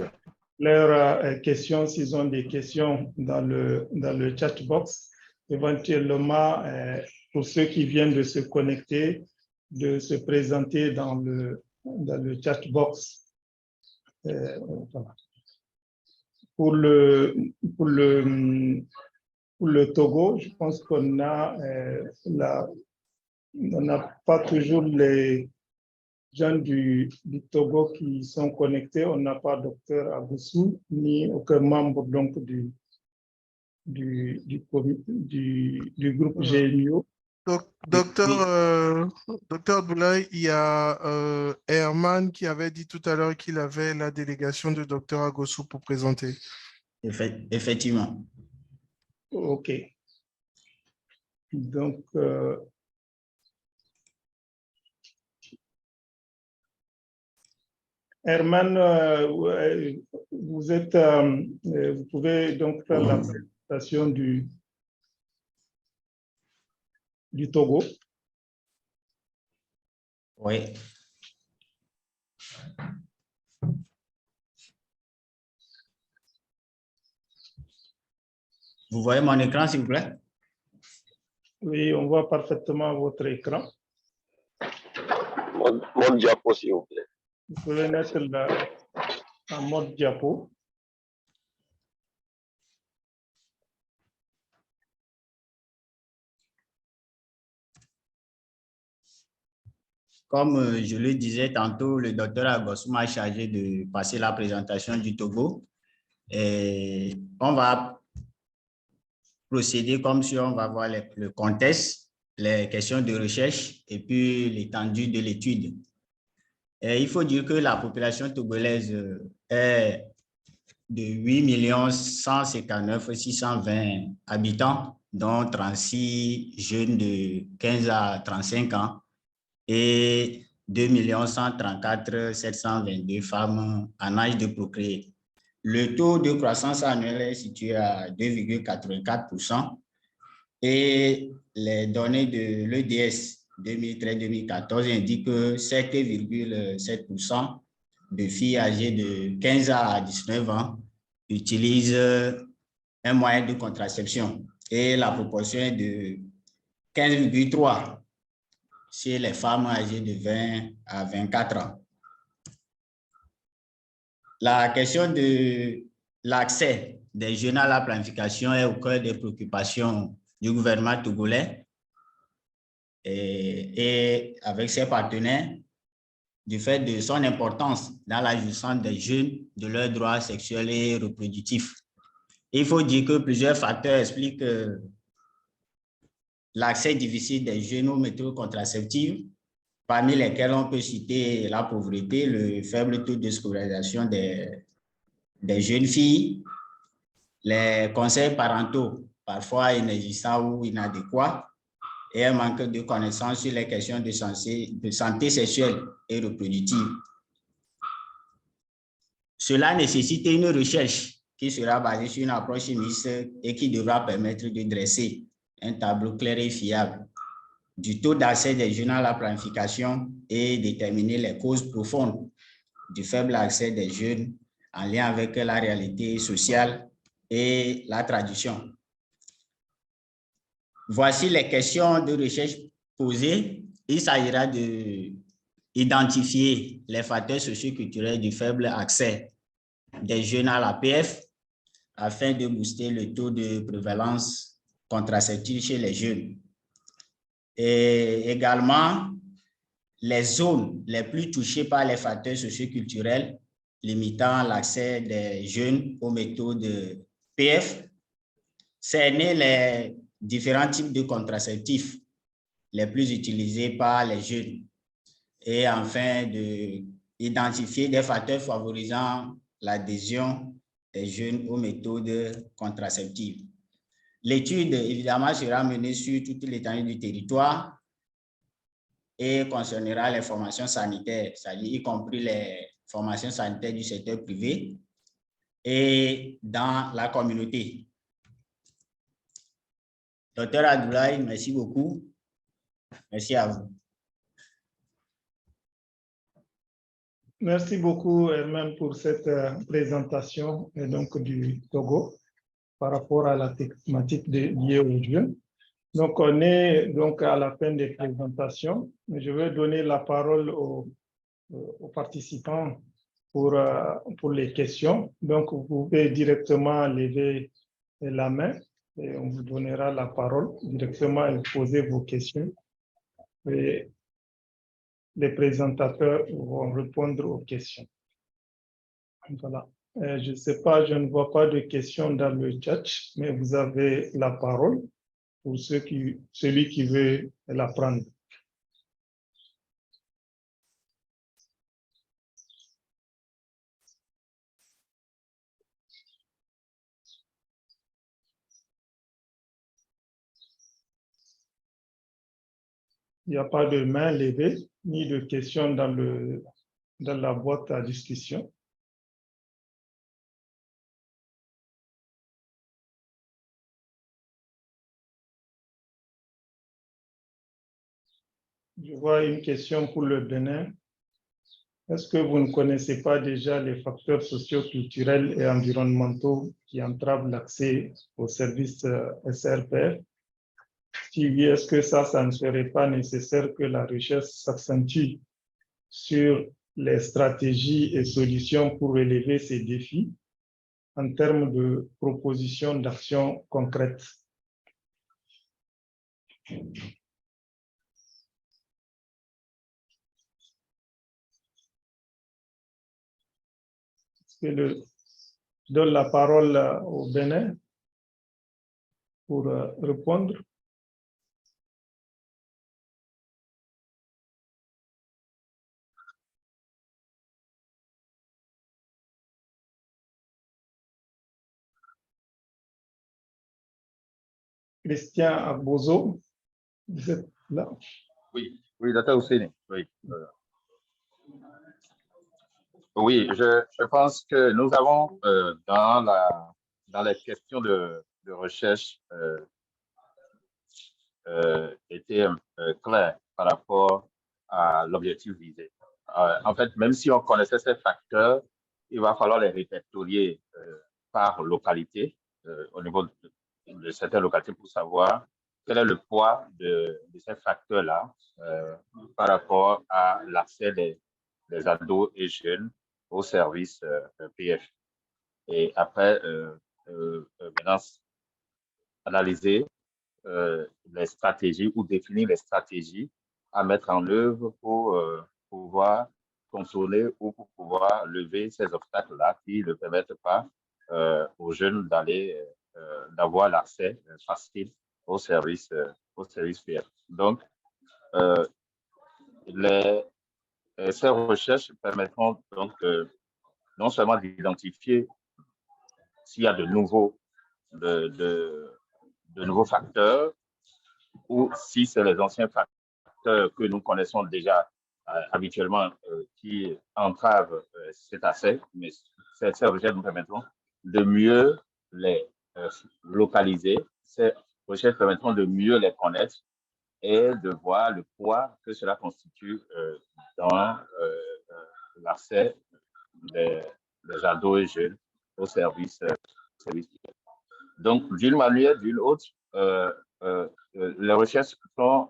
leurs questions s'ils ont des questions dans le chat box. Éventuellement, pour ceux qui viennent de se connecter, de se présenter dans le chat box. Voilà. Pour le Togo, je pense qu'on a on n'a pas toujours les gens du Togo qui sont connectés. On n'a pas Dr Aboussou ni aucun membre donc du groupe GMIO. Docteur Boulay, il y a Herman qui avait dit tout à l'heure qu'il avait la délégation de Dr Agossou pour présenter. Effectivement. OK. Donc, Herman, vous pouvez donc faire la présentation du Togo. Oui. Vous voyez mon écran, s'il vous plaît? Oui, on voit parfaitement votre écran. Mon diapo, s'il vous plaît. Vous pouvez mettre en mode diapo. Comme je le disais tantôt, le docteur Agosou m'a chargé de passer la présentation du Togo. Et on va procéder comme si on va voir le contexte, les questions de recherche et puis l'étendue de l'étude. Il faut dire que la population togolaise est de 8 159 620 habitants, dont 36 jeunes de 15 à 35 ans et 2 134 722 femmes en âge de procréer. Le taux de croissance annuelle est situé à 2,84% et les données de l'EDS 2013-2014 indiquent que 7,7% de filles âgées de 15 à 19 ans utilisent un moyen de contraception et la proportion est de 15,3% chez les femmes âgées de 20 à 24 ans. La question de l'accès des jeunes à la planification est au cœur des préoccupations du gouvernement togolais et avec ses partenaires du fait de son importance dans la jouissance des jeunes de leurs droits sexuels et reproductifs. Il faut dire que plusieurs facteurs expliquent l'accès difficile des jeunes aux méthodes contraceptives, parmi lesquels on peut citer la pauvreté, le faible taux de scolarisation des jeunes filles, les conseils parentaux parfois inexistants ou inadéquats et un manque de connaissances sur les questions de santé sexuelle et reproductive. Cela nécessite une recherche qui sera basée sur une approche mixte et qui devra permettre de dresser un tableau clair et fiable du taux d'accès des jeunes à la planification et déterminer les causes profondes du faible accès des jeunes en lien avec la réalité sociale et la tradition. Voici les questions de recherche posées. Il s'agira d'identifier les facteurs socioculturels du faible accès des jeunes à la PF afin de booster le taux de prévalence contraceptive chez les jeunes. Et également, les zones les plus touchées par les facteurs socioculturels limitant l'accès des jeunes aux méthodes PF, cerner les différents types de contraceptifs les plus utilisés par les jeunes et enfin d'identifier des facteurs favorisant l'adhésion des jeunes aux méthodes contraceptives. L'étude, évidemment, sera menée sur toute l'étendue du territoire et concernera les formations sanitaires, c'est-à-dire y compris les formations sanitaires du secteur privé et dans la communauté. Docteur Abdoulaye, merci beaucoup. Merci à vous. Merci beaucoup, Herman, pour cette présentation donc, du Togo par rapport à la thématique liée aux jeunes. Donc, on est donc à la fin des présentations. Je vais donner la parole aux participants pour les questions. Donc, vous pouvez directement lever la main et on vous donnera la parole directement et poser vos questions. Et les présentateurs vont répondre aux questions. Voilà. Je ne sais pas, je ne vois pas de questions dans le chat, mais vous avez la parole pour celui qui veut la prendre. Il n'y a pas de main levée ni de questions dans la boîte à discussion. Je vois une question pour le Bénin. Est-ce que vous ne connaissez pas déjà les facteurs socio-culturels et environnementaux qui entravent l'accès aux services SRPF? Si oui, est-ce que ça ne serait pas nécessaire que la recherche s'accentue sur les stratégies et solutions pour relever ces défis en termes de propositions d'action concrètes? Je donne la parole au Bénin pour répondre. Christian Agbozo, vous êtes là? Oui, docteur Ousseini, oui. Oui, je pense que nous avons dans les questions de recherche été clairs par rapport à l'objectif visé. En fait, même si on connaissait ces facteurs, il va falloir les répertorier par localité, au niveau de certaines localités, pour savoir quel est le poids de ces facteurs-là par rapport à l'accès des ados et jeunes aux services PF. Et après, maintenant, analyser les stratégies ou définir les stratégies à mettre en œuvre pour pouvoir contourner ou pour pouvoir lever ces obstacles-là qui ne permettent pas aux jeunes d'avoir l'accès facile aux services PF. Donc, ces recherches permettront donc non seulement d'identifier s'il y a de nouveaux facteurs ou si c'est les anciens facteurs que nous connaissons déjà habituellement qui entravent cet accès, mais ces recherches nous permettront de mieux les localiser. Ces recherches permettront de mieux les connaître et de voir le poids que cela constitue dans l'accès des ados et jeunes aux services. Donc, d'une manière ou d'une autre, les recherches sont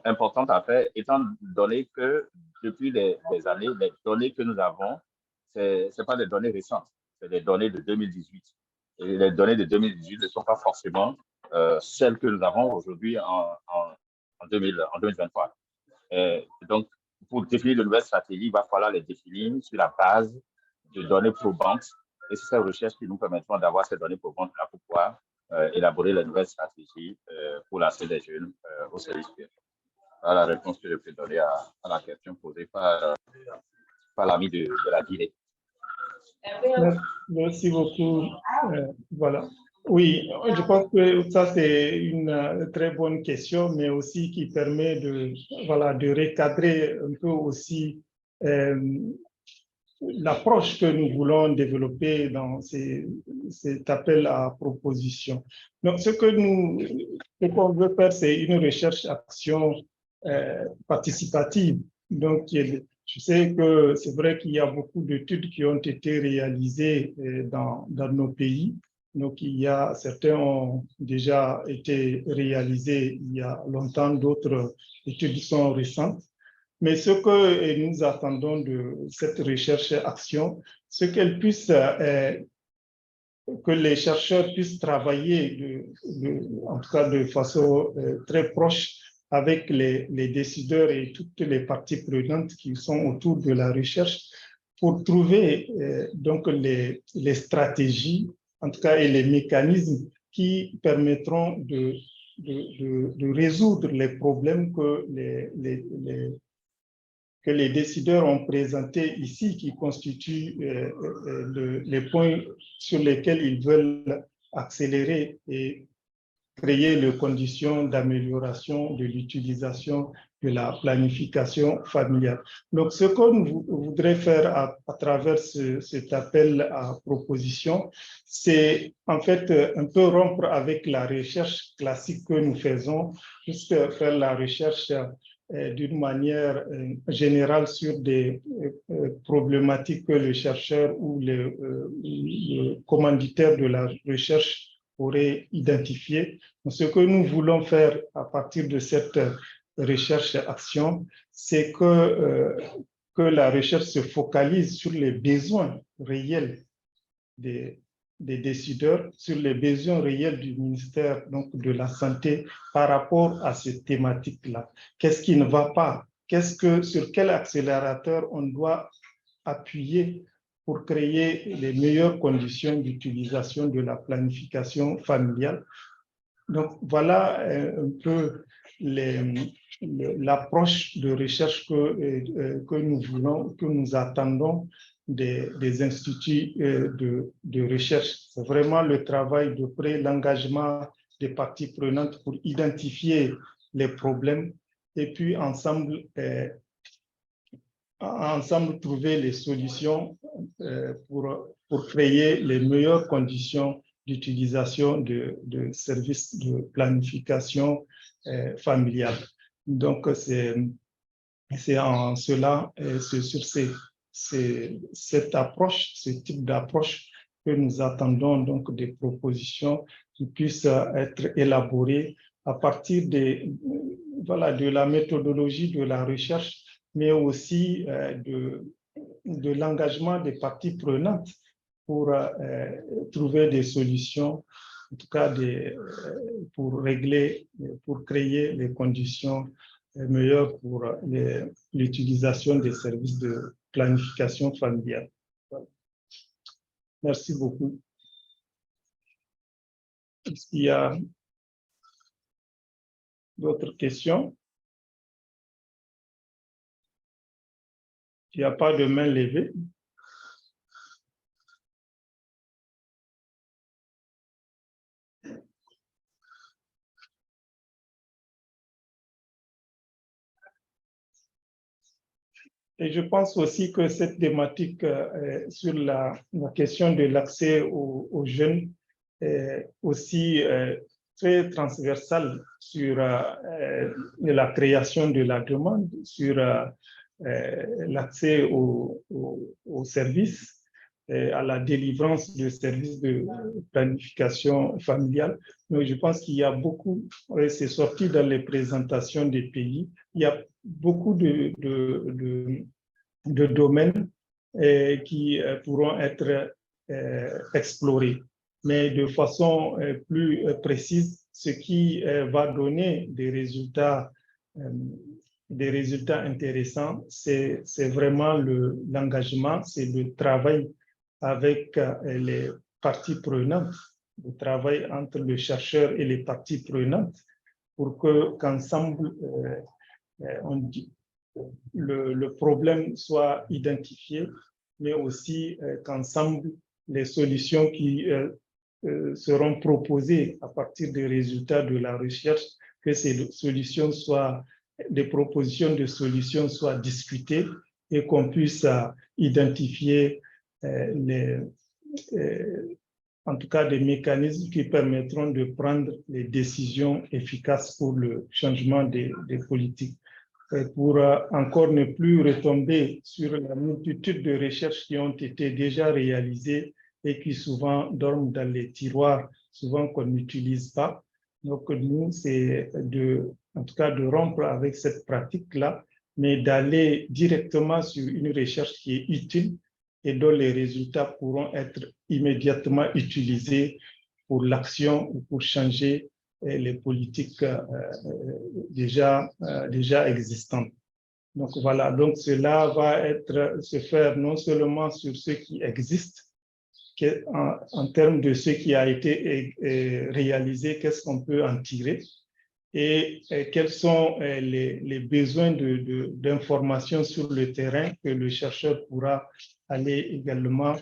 importantes à faire, étant donné que depuis des années, les données que nous avons, ce n'est pas des données récentes, c'est des données de 2018. Et les données de 2018 ne sont pas forcément celles que nous avons aujourd'hui en 2023. Donc, pour définir de nouvelles stratégies, il va falloir les définir sur la base de données probantes. Et c'est ces recherches qui nous permettront d'avoir ces données probantes-là pour pouvoir élaborer les nouvelles stratégies pour l'accès des jeunes au service public. Voilà la réponse que je peux donner à la question posée par l'ami de la Guinée. Merci beaucoup. Voilà. Oui, je pense que ça, c'est une très bonne question, mais aussi qui permet de recadrer un peu aussi l'approche que nous voulons développer dans cet appel à proposition. Donc, ce qu'on veut faire, c'est une recherche-action participative. Donc, je sais que c'est vrai qu'il y a beaucoup d'études qui ont été réalisées dans nos pays. Donc, certains ont déjà été réalisés il y a longtemps, d'autres études sont récentes. Mais ce que nous attendons de cette recherche-action, c'est que les chercheurs puissent travailler, en tout cas de façon très proche, avec les décideurs et toutes les parties prenantes qui sont autour de la recherche pour trouver donc les stratégies, en tout cas, et les mécanismes qui permettront de résoudre les problèmes que les décideurs ont présentés ici, qui constituent les points sur lesquels ils veulent accélérer et créer les conditions d'amélioration de l'utilisation de la planification familiale. Donc, ce qu'on voudrait faire à travers cet appel à proposition, c'est en fait un peu rompre avec la recherche classique que nous faisons, juste faire la recherche d'une manière générale sur des problématiques que le chercheur ou le commanditaire de la recherche aurait identifiées. Ce que nous voulons faire à partir de cette recherche-action, c'est que la recherche se focalise sur les besoins réels des décideurs, sur les besoins réels du ministère donc de la Santé par rapport à ces thématiques-là. Qu'est-ce qui ne va pas? Sur quel accélérateur on doit appuyer pour créer les meilleures conditions d'utilisation de la planification familiale? Donc, voilà un peu l'approche de recherche que nous voulons, que nous attendons des instituts de recherche. C'est vraiment le travail de près, l'engagement des parties prenantes pour identifier les problèmes et puis ensemble trouver les solutions pour créer les meilleures conditions d'utilisation de services de planification familiale. Donc, c'est en cela, c'est sur cette approche, ce type d'approche que nous attendons donc des propositions qui puissent être élaborées à partir de la méthodologie de la recherche, mais aussi de l'engagement des parties prenantes pour trouver des solutions, en tout cas pour créer les conditions meilleures pour l'utilisation des services de planification familiale. Merci beaucoup. Est-ce qu'il y a d'autres questions? Il n'y a pas de main levée. Et je pense aussi que cette thématique sur la question de l'accès aux jeunes est aussi très transversale sur la création de la demande, sur l'accès aux services, à la délivrance de services de planification familiale. Donc, je pense qu'il y a beaucoup, c'est sorti dans les présentations des pays, il y a beaucoup de domaines qui pourront être explorés, mais de façon plus précise, ce qui va donner des résultats intéressants, c'est vraiment l'engagement, c'est le travail avec les parties prenantes, le travail entre le chercheur et les parties prenantes pour qu'ensemble, le problème soit identifié, mais aussi qu'ensemble, les solutions qui seront proposées à partir des résultats de la recherche, que ces solutions soient, des propositions de solutions soient discutées et qu'on puisse identifier en tout cas des mécanismes qui permettront de prendre les décisions efficaces pour le changement des politiques. Et pour encore ne plus retomber sur la multitude de recherches qui ont été déjà réalisées et qui souvent dorment dans les tiroirs, souvent qu'on n'utilise pas. Donc nous, c'est en tout cas de rompre avec cette pratique-là, mais d'aller directement sur une recherche qui est utile et dont les résultats pourront être immédiatement utilisés pour l'action ou pour changer les politiques déjà existantes. Donc voilà, donc cela va se faire non seulement sur ce qui existe, en termes de ce qui a été réalisé, qu'est-ce qu'on peut en tirer, et quels sont les besoins d'informations sur le terrain que le chercheur pourra aller également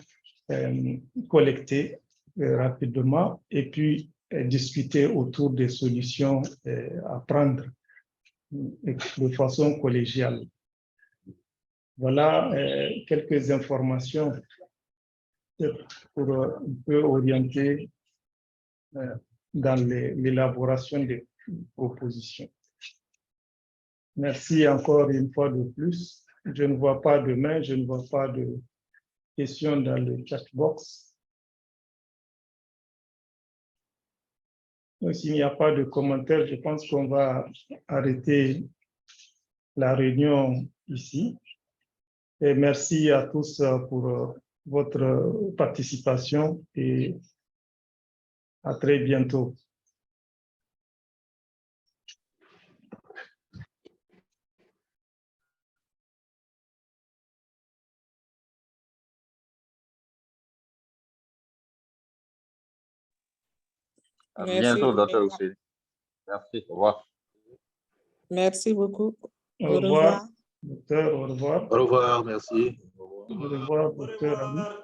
collecter rapidement, et puis discuter autour des solutions à prendre de façon collégiale. Voilà quelques informations pour un peu orienter dans l'élaboration des propositions. Merci encore une fois de plus. Je ne vois pas de main, je ne vois pas de questions dans le chat box. Donc, s'il n'y a pas de commentaires, je pense qu'on va arrêter la réunion ici. Et merci à tous pour votre participation et à très bientôt. À Merci. bientôt, docteur Hussein. Merci, au revoir. Merci beaucoup. Au revoir, docteur, au revoir. Au revoir, merci. Au revoir, docteur.